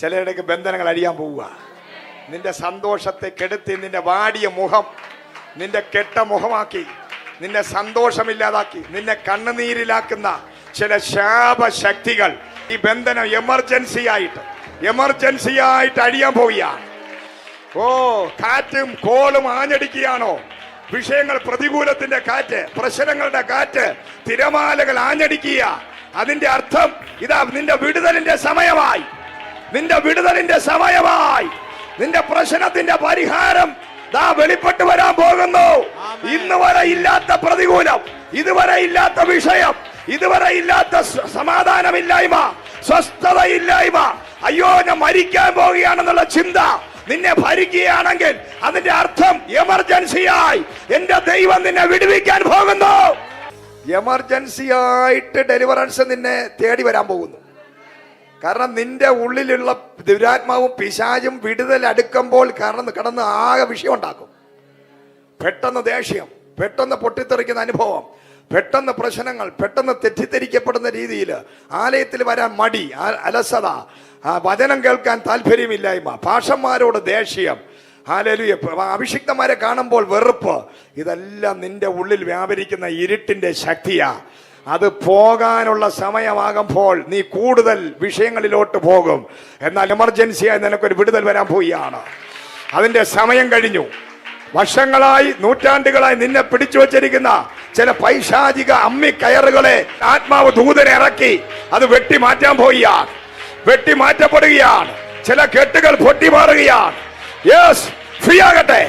ചിലരുടെയൊക്കെ ബന്ധനങ്ങൾ അഴിയാൻ പോവുക. നിന്റെ സന്തോഷത്തെ കെടുത്തി നിന്റെ വാടിയ മുഖം നിന്റെ കെട്ട മുഖമാക്കി, നിന്നെ സന്തോഷമില്ലാതാക്കി, നിന്നെ കണ്ണുനീരിലാക്കുന്ന ചില ശാപശക്തികൾ ഈ ബന്ധനം എമർജൻസി ആയിട്ട് അഴിയാൻ പോവുകയാണ്. ഓ, കാറ്റും കോളും ആഞ്ഞടിക്കുകയാണോ? വിഷയങ്ങൾ, പ്രതികൂലത്തിന്റെ കാറ്റ്, പ്രശ്നങ്ങളുടെ കാറ്റ്, തിരമാലകൾ ആഞ്ഞടിക്കുക. അതിന്റെ അർത്ഥം ഇതാ നിന്റെ വിടുതലിന്റെ സമയമായി, നിന്റെ പ്രശ്നത്തിന്റെ പരിഹാരം ദാ വെളിപ്പെട്ട് വരാൻ പോകുന്നു. ഇന്ന് വരെ ഇല്ലാത്ത പ്രതികൂലം, ഇതുവരെ ഇല്ലാത്ത വിഷയം, ഇതുവരെ ഇല്ലാത്ത സമാധാനമില്ലായ്മ, സ്വസ്ഥതയില്ലായ്മ, അയ്യോ ഞാൻ മരിക്കാൻ പോവുകയാണെന്നുള്ള ചിന്ത നിന്നെ ഭരിക്കുകയാണെങ്കിൽ അതിന്റെ അർത്ഥം എമർജൻസിയായി എന്റെ ദൈവം നിന്നെ വിടുവിക്കാൻ പോകുന്നു. എമർജൻസി ആയിട്ട് ഡെലിവറൻസ് നിന്നെ തേടി വരാൻ പോകുന്നു. കാരണം നിന്റെ ഉള്ളിലുള്ള ദുരാത്മാവും പിശാചും വിടുതൽ അടുക്കുമ്പോൾ കടന്ന് ആകെ വിഷയം ഉണ്ടാക്കും. പെട്ടെന്ന് ദേഷ്യം, പെട്ടെന്ന് പൊട്ടിത്തെറിക്കുന്ന അനുഭവം, പെട്ടെന്ന് പ്രശ്നങ്ങൾ, പെട്ടെന്ന് തെറ്റിദ്ധരിക്കപ്പെടുന്ന രീതിയിൽ ആലയത്തിൽ വരാൻ മടി, അലസത, വചനം കേൾക്കാൻ താല്പര്യമില്ലായ്മ, പാഷന്മാരോട് ദേഷ്യം, ഹല്ലേലൂയ, അഭിഷിക്തന്മാരെ കാണുമ്പോൾ വെറുപ്പ്, ഇതെല്ലാം നിന്റെ ഉള്ളിൽ വ്യാപരിക്കുന്ന ഇരുട്ടിന്റെ ശക്തിയാ. അത് പോകാനുള്ള സമയമാകുമ്പോൾ നീ കൂടുതൽ വിഷയങ്ങളിലോട്ട് പോകും. എന്നാൽ എമർജൻസിയായി നിനക്കൊരു വിടുതൽ വരാൻ പോവുകയാണ്. അതിന്റെ സമയം കഴിഞ്ഞു. വർഷങ്ങളായി, നൂറ്റാണ്ടുകളായി നിന്നെ പിടിച്ചു വച്ചിരിക്കുന്ന ചില പൈശാചിക അമ്മിക്കയറുകളെ ആത്മാവ് ദൂതനെ ഇറക്കി അത് വെട്ടി മാറ്റപ്പെടുകയാണ്. ചില കെട്ടുകൾ പൊട്ടിമാറുകയാണ്. യെസ്, ഫ്രീ ആകട്ടെ.